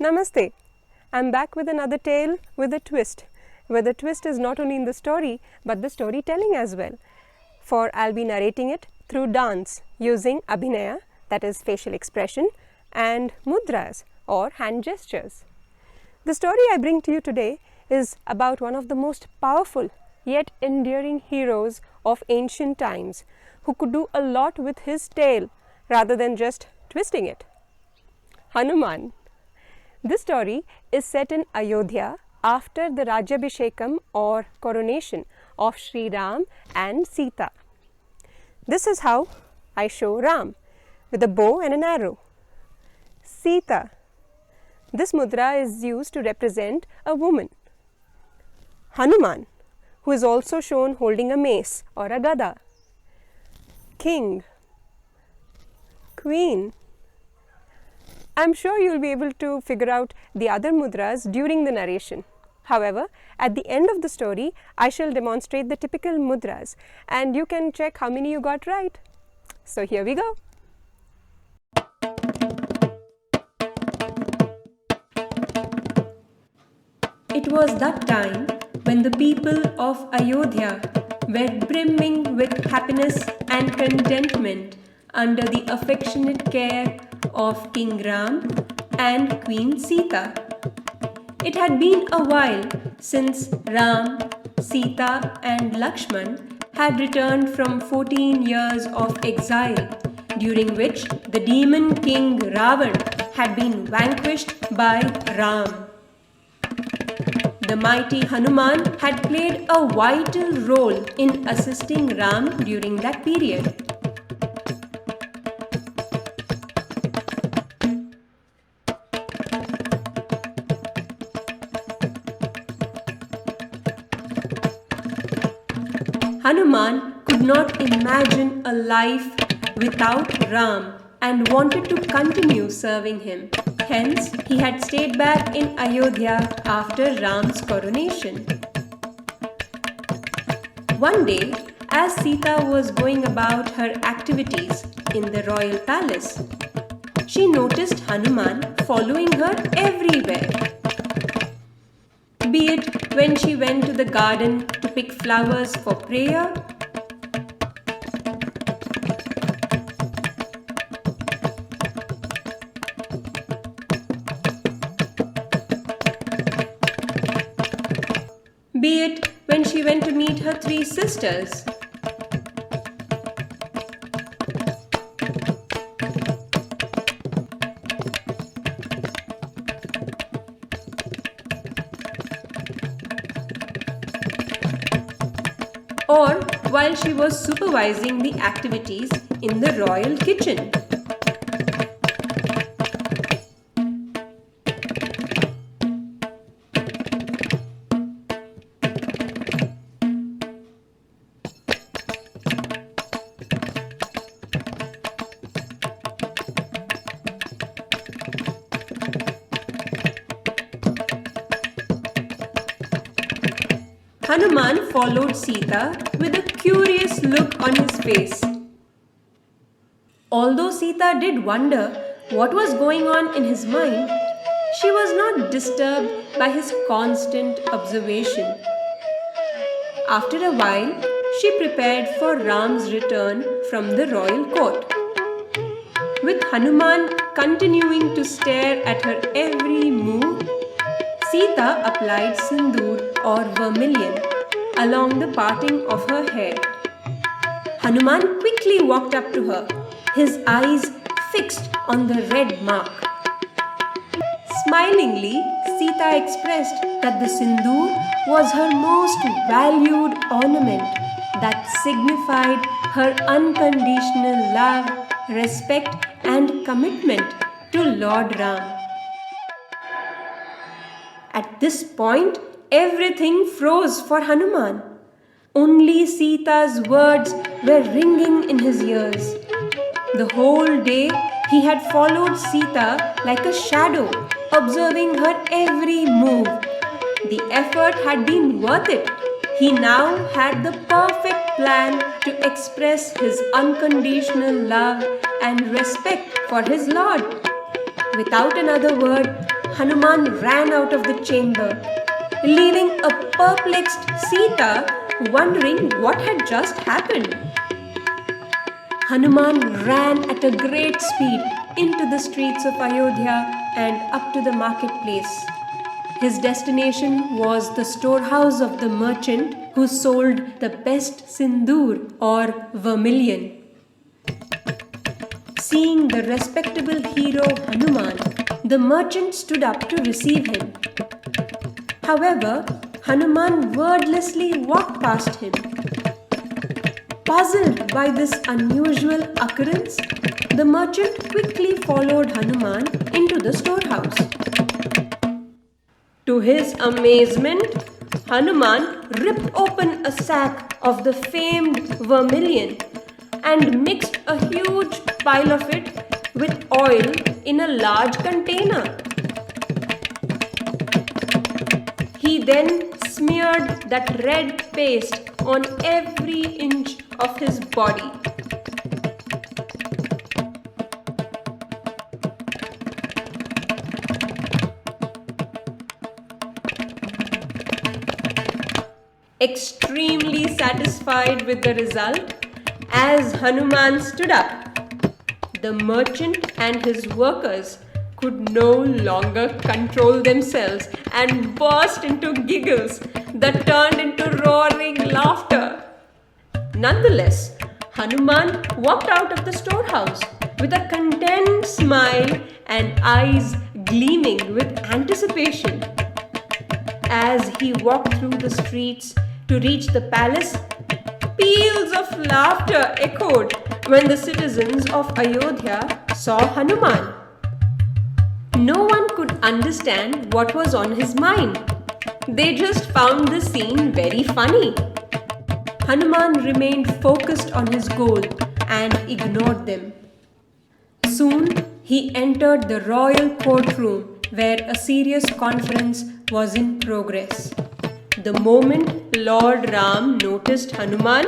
Namaste. I'm back with another tale with a twist, where the twist is not only in the story but the storytelling as well. For I'll be narrating it through dance using abhinaya, that is facial expression, and mudras or hand gestures. The story I bring to you today is about one of the most powerful yet enduring heroes of ancient times who could do a lot with his tail rather than just twisting it. Hanuman. This story is set in Ayodhya after the Rajyabhishekam or coronation of Sri Ram and Sita. This is how I show Ram, with a bow and an arrow. Sita. This mudra is used to represent a woman. Hanuman, who is also shown holding a mace or a gada. King. Queen. I'm sure you'll be able to figure out the other mudras during the narration. However, at the end of the story, I shall demonstrate the typical mudras and you can check how many you got right. So here we go. It was that time when the people of Ayodhya were brimming with happiness and contentment under the affectionate care of King Ram and Queen Sita. It had been a while since Ram, Sita and Lakshman had returned from 14 years of exile, during which the demon king Ravan had been vanquished by Ram. The mighty Hanuman had played a vital role in assisting Ram during that period. Hanuman could not imagine a life without Ram and wanted to continue serving him. Hence, he had stayed back in Ayodhya after Ram's coronation. One day, as Sita was going about her activities in the royal palace, she noticed Hanuman following her everywhere. Be it when she went to the garden to pick flowers for prayer, be it when she went to meet her three sisters, or while she was supervising the activities in the royal kitchen. Hanuman followed Sita with a curious look on his face. Although Sita did wonder what was going on in his mind, she was not disturbed by his constant observation. After a while, she prepared for Ram's return from the royal court. With Hanuman continuing to stare at her every move, Sita applied sindoor or vermilion along the parting of her hair. Hanuman quickly walked up to her, his eyes fixed on the red mark. Smilingly, Sita expressed that the sindoor was her most valued ornament that signified her unconditional love, respect and commitment to Lord Ram. At this point, everything froze for Hanuman. Only Sita's words were ringing in his ears. The whole day he had followed Sita like a shadow, observing her every move. The effort had been worth it. He now had the perfect plan to express his unconditional love and respect for his Lord. Without another word, Hanuman ran out of the chamber, leaving a perplexed Sita wondering what had just happened. Hanuman ran at a great speed into the streets of Ayodhya and up to the marketplace. His destination was the storehouse of the merchant who sold the best sindoor or vermilion. Seeing the respectable hero Hanuman, the merchant stood up to receive him. However, Hanuman wordlessly walked past him. Puzzled by this unusual occurrence, the merchant quickly followed Hanuman into the storehouse. To his amazement, Hanuman ripped open a sack of the famed vermilion and mixed a huge pile of it with oil in a large container. He then smeared that red paste on every inch of his body. Extremely satisfied with the result, as Hanuman stood up, the merchant and his workers could no longer control themselves and burst into giggles that turned into roaring laughter. Nonetheless, Hanuman walked out of the storehouse with a content smile and eyes gleaming with anticipation. As he walked through the streets to reach the palace, peals of laughter echoed when the citizens of Ayodhya saw Hanuman. No one could understand what was on his mind. They just found the scene very funny. Hanuman remained focused on his goal and ignored them. Soon he entered the royal courtroom where a serious conference was in progress. The moment Lord Ram noticed Hanuman,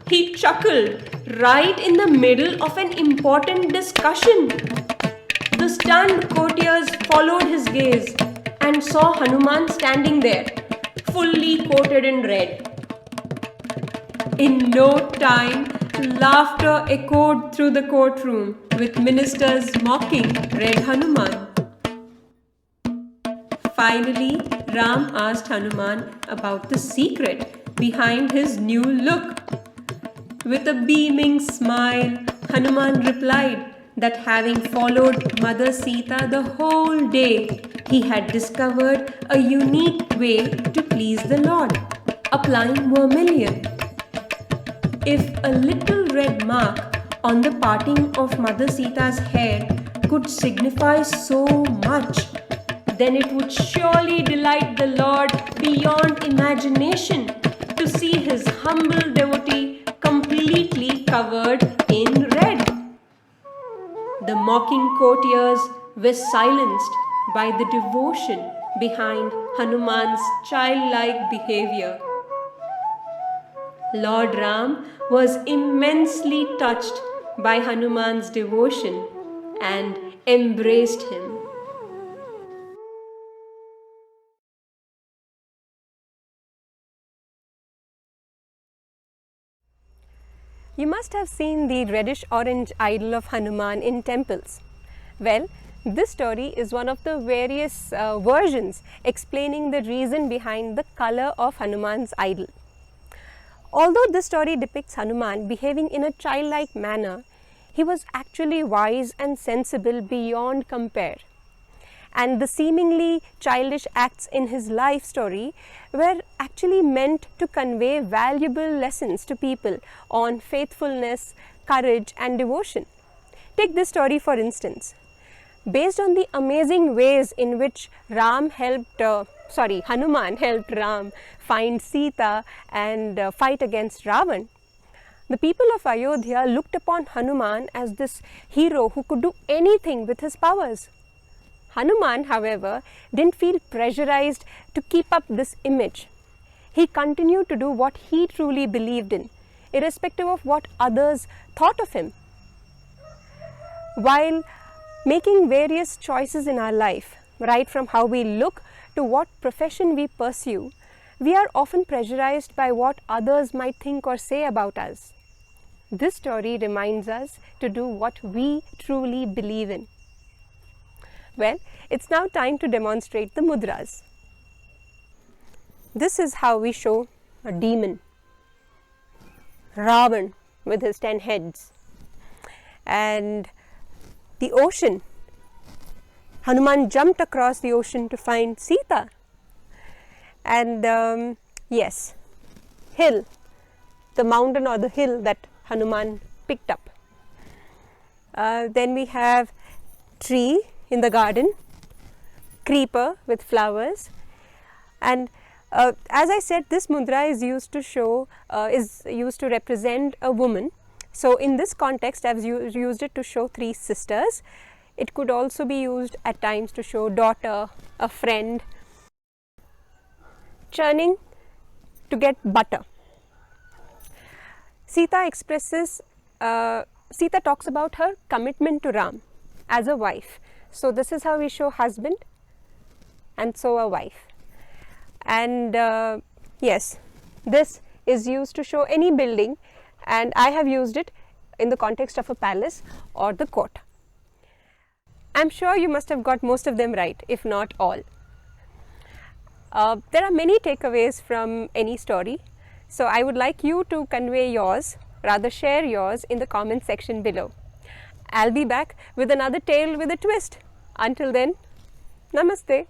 he chuckled right in the middle of an important discussion. The stunned courtiers followed his gaze and saw Hanuman standing there, fully coated in red. In no time, laughter echoed through the courtroom, with ministers mocking Red Hanuman. Finally, Ram asked Hanuman about the secret behind his new look. With a beaming smile, Hanuman replied that having followed Mother Sita the whole day, he had discovered a unique way to please the Lord, applying vermilion. If a little red mark on the parting of Mother Sita's hair could signify so much, then it would surely delight the Lord beyond imagination to see his humble devotee completely covered in red. The mocking courtiers were silenced by the devotion behind Hanuman's childlike behavior. Lord Ram was immensely touched by Hanuman's devotion and embraced him. You must have seen the reddish-orange idol of Hanuman in temples. Well, this story is one of the various versions explaining the reason behind the color of Hanuman's idol. Although this story depicts Hanuman behaving in a childlike manner, he was actually wise and sensible beyond compare. And the seemingly childish acts in his life story were actually meant to convey valuable lessons to people on faithfulness, courage and devotion. Take this story for instance. Based on the amazing ways in which Hanuman helped Ram find Sita and fight against Ravan, the people of Ayodhya looked upon Hanuman as this hero who could do anything with his powers. Hanuman, however, didn't feel pressurized to keep up this image. He continued to do what he truly believed in, irrespective of what others thought of him. While making various choices in our life, right from how we look to what profession we pursue, we are often pressurized by what others might think or say about us. This story reminds us to do what we truly believe in. Well, it's now time to demonstrate the mudras. This is how we show a demon, Ravan with his 10 heads, and the ocean. Hanuman jumped across the ocean to find Sita. And yes, hill, the mountain or the hill that Hanuman picked up. Then we have tree in the garden, creeper with flowers, and as I said, this mudra is used to show, is used to represent a woman. So in this context, I've used it to show 3 sisters. It could also be used at times to show daughter, a friend. Churning to get butter. Sita talks about her commitment to Ram as a wife. So this is how we show husband and so a wife. And yes, this is used to show any building, and I have used it in the context of a palace or the court. I'm sure you must have got most of them right, if not all. There are many takeaways from any story, so I would like you to convey yours, rather share yours in the comment section below. I'll be back with another tale with a twist. Until then, Namaste.